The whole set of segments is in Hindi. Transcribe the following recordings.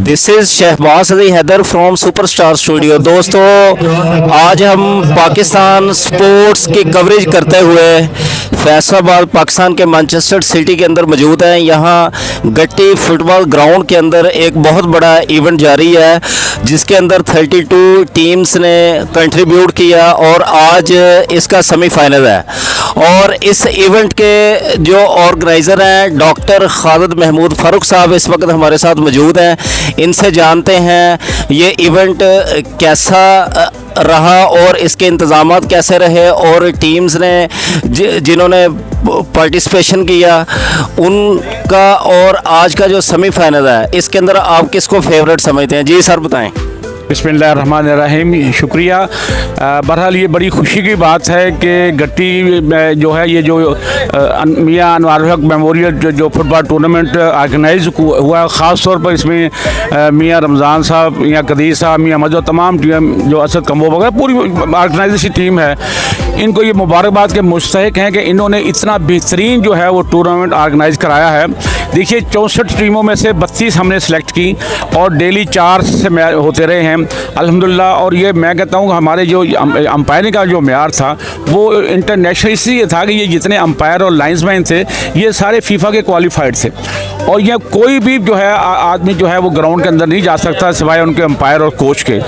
This is Shahbaz Ali Haider from superstar studio. दोस्तों, आज हम पाकिस्तान स्पोर्ट्स की कवरेज करते हुए फैसलाबाद पाकिस्तान के मैनचेस्टर सिटी के अंदर मौजूद हैं। यहाँ गट्टी फुटबॉल ग्राउंड के अंदर एक बहुत बड़ा इवेंट जारी है जिसके अंदर 32 टीम्स ने कंट्रीब्यूट किया और आज इसका सेमीफाइनल है। और इस इवेंट के जो ऑर्गेनाइज़र हैं डॉक्टर खालिद महमूद फ़ारूक साहब इस वक्त हमारे साथ मौजूद हैं। इनसे जानते हैं ये इवेंट कैसा रहा और इसके इंतज़ामात कैसे रहे और टीम्स ने जिन्होंने पार्टिसिपेशन किया उनका, और आज का जो सेमीफाइनल है इसके अंदर आप किसको फेवरेट समझते हैं? जी सर बताएं। बिस्मिल्लाहिर्रहमानिर्रहीम, शुक्रिया। बहरहाल ये बड़ी खुशी की बात है कि गट्टी में जो है ये जो मियां अनवारुल हक मेमोरियल जो फुटबॉल टूर्नामेंट ऑर्गेनाइज हुआ, ख़ास तौर पर इसमें मियां रमज़ान साहब, मियां कदीर साहब, मियां मजो, तमाम टीम जो असद कम्बो वगैरह पूरी ऑर्गेनाइजेशन टीम है, इनको ये मुबारकबाद के मुस्तहिक हैं कि इन्होंने इतना बेहतरीन जो है वो टूर्नामेंट ऑर्गेनाइज कराया है। देखिए 64 टीमों में से 32 हमने सेलेक्ट की और डेली 4 से मैच होते रहे हैं अल्हम्दुलिल्लाह। और ये मैं कहता हूँ हमारे जो अंपायरिंग का जो मेयार था वो इंटरनेशनल इसलिए था कि ये जितने अंपायर और लाइन्समैन थे ये सारे फीफा के क्वालिफाइड थे और यह कोई भी जो है आदमी जो है वो ग्राउंड के अंदर नहीं जा सकता सिवाय उनके अंपायर और कोच के।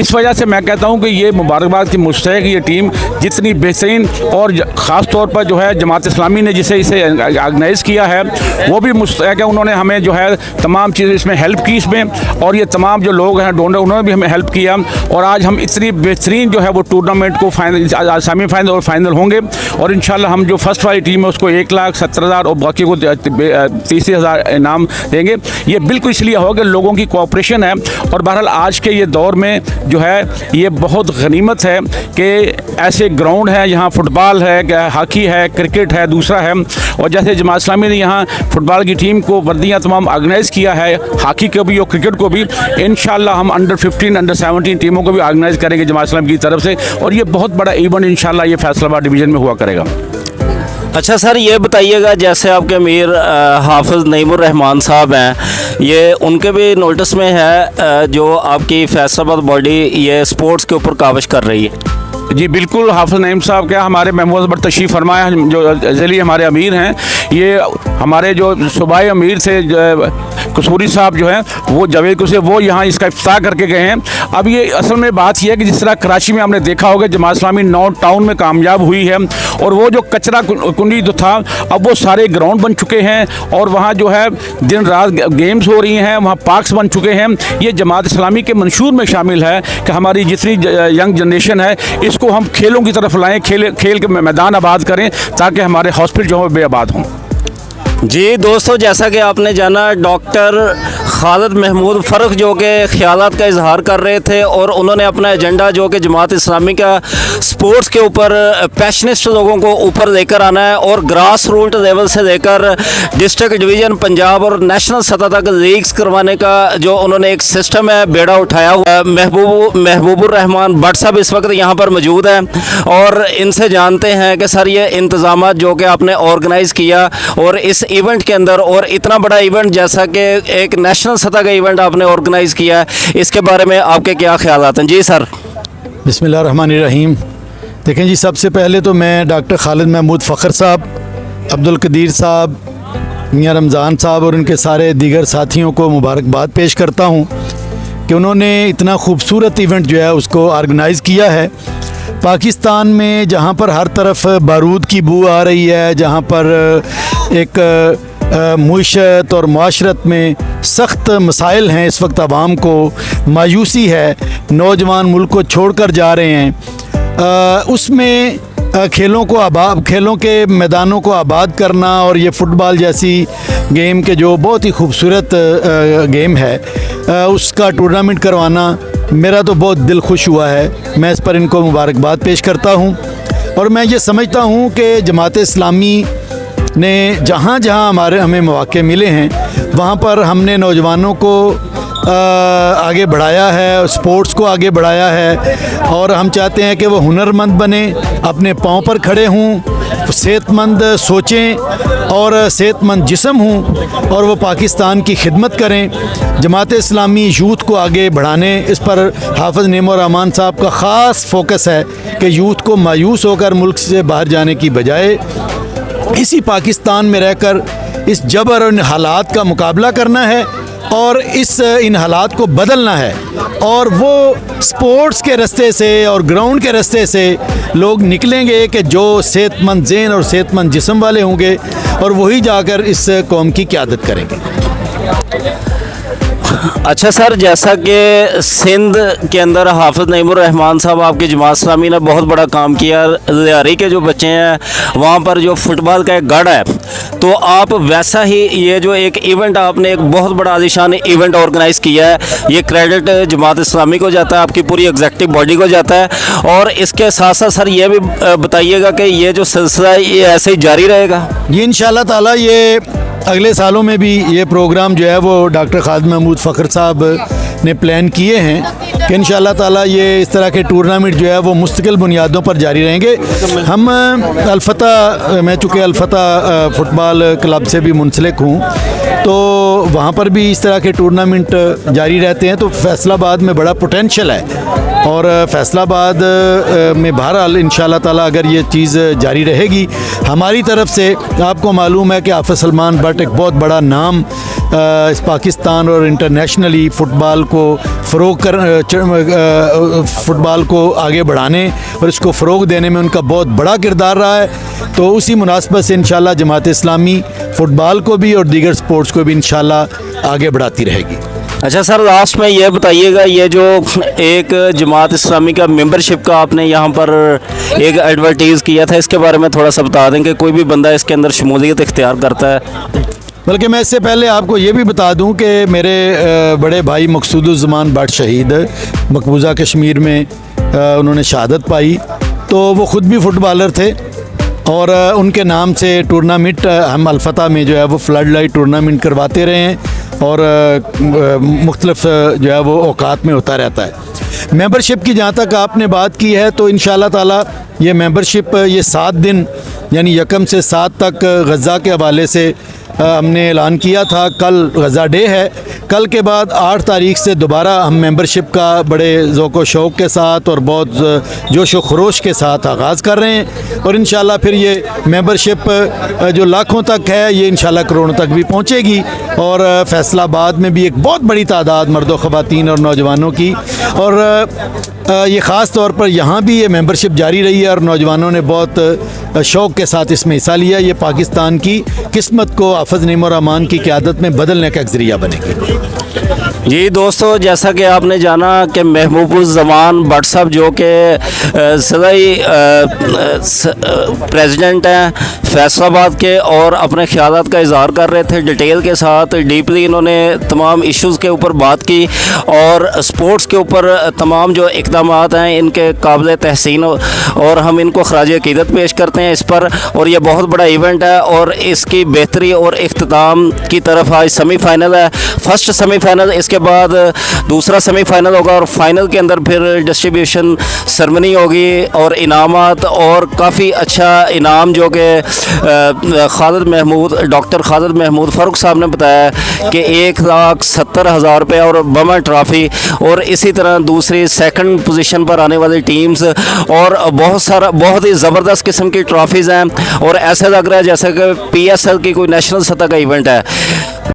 इस वजह से मैं कहता हूँ कि ये मुबारकबाद की मुस्तहिक ये टीम जितनी बेहतरीन, और ख़ास तौर पर जो है जमात इस्लामी ने जिसे इसे ऑर्गेनाइज़ किया है वो भी मुस्तहिक है। उन्होंने हमें जो है तमाम चीज़ें इसमें हेल्प की इसमें, और ये तमाम जो लोग हैं डोनर उन्होंने भी हमें हेल्प किया और आज हम इतनी बेहतरीन जो है वो टूर्नामेंट को फाइनल, सेमीफाइनल और फाइनल होंगे और इंशाल्लाह हम जो फर्स्ट वाली टीम है उसको 1,70,000 और बाकी को 30,000 इनाम देंगे। ये बिल्कुल इसलिए होगा कि लोगों की कोऑपरेशन है और बहरहाल आज के ये दौर में जो है ये बहुत गनीमत है कि ऐसे ग्राउंड है, यहाँ फुटबॉल है, हॉकी है, क्रिकेट है, दूसरा है। और जैसे जमात इस्लामी ने यहाँ फुटबॉल की टीम को वर्दियाँ तमाम ऑर्गेनाइज़ किया है, हॉकी को भी और क्रिकेट को भी, इंशाल्लाह हम अंडर 15 अंडर 17 टीमों को भी ऑर्गेनाइज़ करेंगे जमात इस्लामी की तरफ से और ये बहुत बड़ा इवेंट इंशाल्लाह ये फैसलाबाद डिवीज़न में हुआ करेगा। अच्छा सर, ये बताइएगा जैसे आपके अमीर हाफिज़ नईमुर रहमान साहब हैं, ये उनके भी नोटिस में है जो आपकी फैसलाबाद बॉडी ये स्पोर्ट्स के ऊपर काविश कर रही है। जी बिल्कुल, हाफिज़ नईम साहब क्या हमारे मेमोज पर तशरीफ़ फरमाया, जो ज़िली हमारे अमीर हैं, ये हमारे जो सूबाई अमीर थे कसूरी साहब जो हैं वो जावेद कुसे वो यहाँ इसका इफ्ताह करके गए हैं। अब ये असल में बात यह है कि जिस तरह कराची में हमने देखा होगा जमात इस्लामी 9 टाउन में कामयाब हुई है और वो जो कचरा कुंडी जो था अब वो सारे ग्राउंड बन चुके हैं और वहाँ जो है दिन रात गेम्स हो रही हैं, वहाँ पार्क्स बन चुके हैं। ये जमात इस्लामी के मंशूर में शामिल है कि हमारी जितनी यंग जनरेशन है इसको हम खेलों की तरफ लाएँ, खेल के मैदान आबाद करें ताकि हमारे हॉस्पिटल जो है बेआबाद हों। जी दोस्तों, जैसा कि आपने जाना डॉक्टर खालिद महमूद फ़ारूक जो कि ख्यालात का इजहार कर रहे थे और उन्होंने अपना एजेंडा जो कि जमात इस्लामी का स्पोर्ट्स के ऊपर पैशनिस्ट लोगों को ऊपर लेकर आना है और ग्रास रूट लेवल से लेकर डिस्ट्रिक्ट डिवीज़न पंजाब और नेशनल सतह तक लीग्स करवाने का जो उन्होंने एक सिस्टम है बेड़ा उठाया हुआ है। महबूबुर रहमान भट्ट साहब इस वक्त यहाँ पर मौजूद हैं और इनसे जानते हैं कि सर ये इंतज़ाम जो कि आपने ऑर्गेनाइज़ किया और इस इवेंट के अंदर, और इतना बड़ा इवेंट जैसा कि एक नेशनल सतह का इवेंट आपने ऑर्गेनाइज़ किया है, इसके बारे में आपके क्या ख्यालात हैं? जी सर। बिस्मिल्लाहिर्रहमानिर्रहीम। देखें जी, सबसे पहले तो मैं डॉक्टर खालिद महमूद फ़खर साहब, अब्दुल कदीर साहब, मियां रमज़ान साहब और उनके सारे दीगर साथियों को मुबारकबाद पेश करता हूँ कि उन्होंने इतना खूबसूरत इवेंट जो है उसको ऑर्गेनाइज़ किया है। पाकिस्तान में जहाँ पर हर तरफ बारूद की बू आ रही है, जहाँ पर एक मुईशत और माशरत में सख्त मसाइल हैं, इस वक्त आवाम को मायूसी है, नौजवान मुल्क को छोड़ कर जा रहे हैं, उसमें खेलों के मैदानों को आबाद करना और ये फ़ुटबॉल जैसी गेम के जो बहुत ही खूबसूरत गेम है उसका टूर्नामेंट करवाना मेरा तो बहुत दिल खुश हुआ है। मैं इस पर इनको मुबारकबाद पेश करता हूँ और मैं ये समझता हूँ कि जमात इस्लामी ने जहाँ जहाँ हमें मौके मिले हैं वहाँ पर हमने नौजवानों को आगे बढ़ाया है, स्पोर्ट्स को आगे बढ़ाया है और हम चाहते हैं कि वो हुनरमंद बने, अपने पाँव पर खड़े हों सेहतमंद सोचें और सेहतमंद जिस्म हों और वो पाकिस्तान की खिदमत करें। जमात इस्लामी यूथ को आगे बढ़ाने, इस पर हाफ़िज़ नेमो रहमान साहब का ख़ास फोकस है कि यूथ को मायूस होकर मुल्क से बाहर जाने की बजाय इसी पाकिस्तान में रहकर इस जबर और इन हालात का मुकाबला करना है और इन हालात को बदलना है। और वो स्पोर्ट्स के रास्ते से और ग्राउंड के रास्ते से लोग निकलेंगे कि जो सेहतमंद ज़हन और सेहतमंद जिस्म वाले होंगे और वही जाकर इस कौम की क़यादत करेंगे। अच्छा सर, जैसा कि सिंध के अंदर हाफिज़ नईमुर रहमान साहब आपकी जमात इस्लामी ने बहुत बड़ा काम किया, लियारी के जो बच्चे हैं वहाँ पर जो फुटबॉल का एक गढ़ है, तो आप वैसा ही ये जो एक इवेंट आपने एक बहुत बड़ा आलीशान इवेंट ऑर्गेनाइज़ किया है, ये क्रेडिट जमात इस्लामी को जाता है, आपकी पूरी एग्जेक्टिव बॉडी को जाता है। और इसके साथ साथ सर ये भी बताइएगा कि ये जो सिलसिला है ये ऐसे ही जारी रहेगा? ये इंशाअल्लाह ताला ये अगले सालों में भी ये प्रोग्राम जो है वो डॉक्टर खालिद महमूद फ़खर साहब ने प्लान किए हैं कि इंशाअल्लाह ताला ये इस तरह के टूर्नामेंट जो है वो मुस्तकिल बुनियादों पर जारी रहेंगे। हम अलफ़ता, मैं चूँकि अलफ़ता फ़ुटबॉल क्लब से भी मुंसलिक हूँ, तो वहाँ पर भी इस तरह के टूर्नामेंट जारी रहते हैं। तो फैसलाबाद में बड़ा पोटेंशल है और फैसलाबाद में बहरहाल इंशाअल्लाह ताला अगर ये चीज़ जारी रहेगी हमारी तरफ से, आपको मालूम है कि हाफ़िज़ सलमान बट एक बहुत बड़ा नाम इस पाकिस्तान और इंटरनेशनली फ़ुटबॉल को फ़ुटबॉल को आगे बढ़ाने और इसको फ़रोग़ देने में उनका बहुत बड़ा किरदार रहा है। तो उसी मुनासबत से इंशाअल्लाह जमात इस्लामी फ़ुटबॉल को भी और दीगर स्पोर्ट्स को भी इंशाअल्लाह आगे बढ़ाती रहेगी। अच्छा सर, लास्ट में ये बताइएगा, ये जो एक जमात इस्लामी का मेंबरशिप का आपने यहाँ पर एक एडवर्टीज़ किया था, इसके बारे में थोड़ा सा बता दें कि कोई भी बंदा इसके अंदर शमूलियत इख्तियार करता है। बल्कि मैं इससे पहले आपको ये भी बता दूं कि मेरे बड़े भाई मकसूदुज़्ज़मान भट्ट शहीद मकबूजा कश्मीर में उन्होंने शहादत पाई, तो वो ख़ुद भी फ़ुटबॉलर थे और उनके नाम से टूर्नामेंट हम अलफ़ता में जो है वो फ्लड लाइट टूर्नामेंट करवाते रहे हैं और मुख्तलिफ जो है वो औकात में होता रहता है। मेंबरशिप की जहाँ तक आपने बात की है, तो इंशाअल्लाह ताला ये मेंबरशिप ये 7 दिन यानी 1 से 7 तक गज़ा के हवाले से हमने ऐलान किया था। कल गज़ा डे है, कल के बाद 8 तारीख से दोबारा हम मेंबरशिप का बड़े ज़ौक़ व शौक़ के साथ और बहुत जोश व खरोश के साथ आगाज़ कर रहे हैं और इंशाअल्लाह फिर ये मेंबरशिप जो लाखों तक है ये इंशाअल्लाह करोड़ों तक भी पहुँचेगी और फैसलाबाद में भी एक बहुत बड़ी तादाद मर्दों ख़वातीन और नौजवानों की, और ये ख़ास तौर पर यहाँ भी ये मेंबरशिप जारी रही है और नौजवानों ने बहुत शौक़ के साथ इसमें हिस्सा लिया। ये पाकिस्तान की किस्मत को हाफ़िज़ नईमुर रहमान की क़यादत में बदलने का एक ज़रिया बनेगी। जी दोस्तों, जैसा कि आपने जाना कि महबूबुज़्ज़मान भट्ट साहब जो कि सदाई प्रेसिडेंट हैं फैसलाबाद के, और अपने ख्यालात का इज़हार कर रहे थे डिटेल के साथ, डीपली इन्होंने तमाम इश्यूज़ के ऊपर बात की और स्पोर्ट्स के ऊपर तमाम जो इक़दामात हैं इनके काबिल तहसीन और हम इनको ख़राज अक़ीदत पेश करते हैं इस पर। और ये बहुत बड़ा इवेंट है और इसकी बेहतरी और इख्तिताम की तरफ आज सेमीफ़ाइनल है, फर्स्ट सेमीफ़ाइनल, इसके बाद दूसरा सेमीफ़ाइनल होगा और फाइनल के अंदर फिर डिस्ट्रीब्यूशन सेरेमनी होगी और इनामात, और काफ़ी अच्छा इनाम जो कि डॉक्टर खालिद महमूद फ़ारूक साहब ने बताया कि 1,70,000 रुपये और बम्पर ट्रॉफ़ी, और इसी तरह दूसरी सेकंड पोजीशन पर आने वाली टीम्स और बहुत ही ज़बरदस्त किस्म की ट्रॉफ़ीज़ हैं और ऐसा लग रहा है जैसे कि PSL की कोई नेशनल सतह का इवेंट है।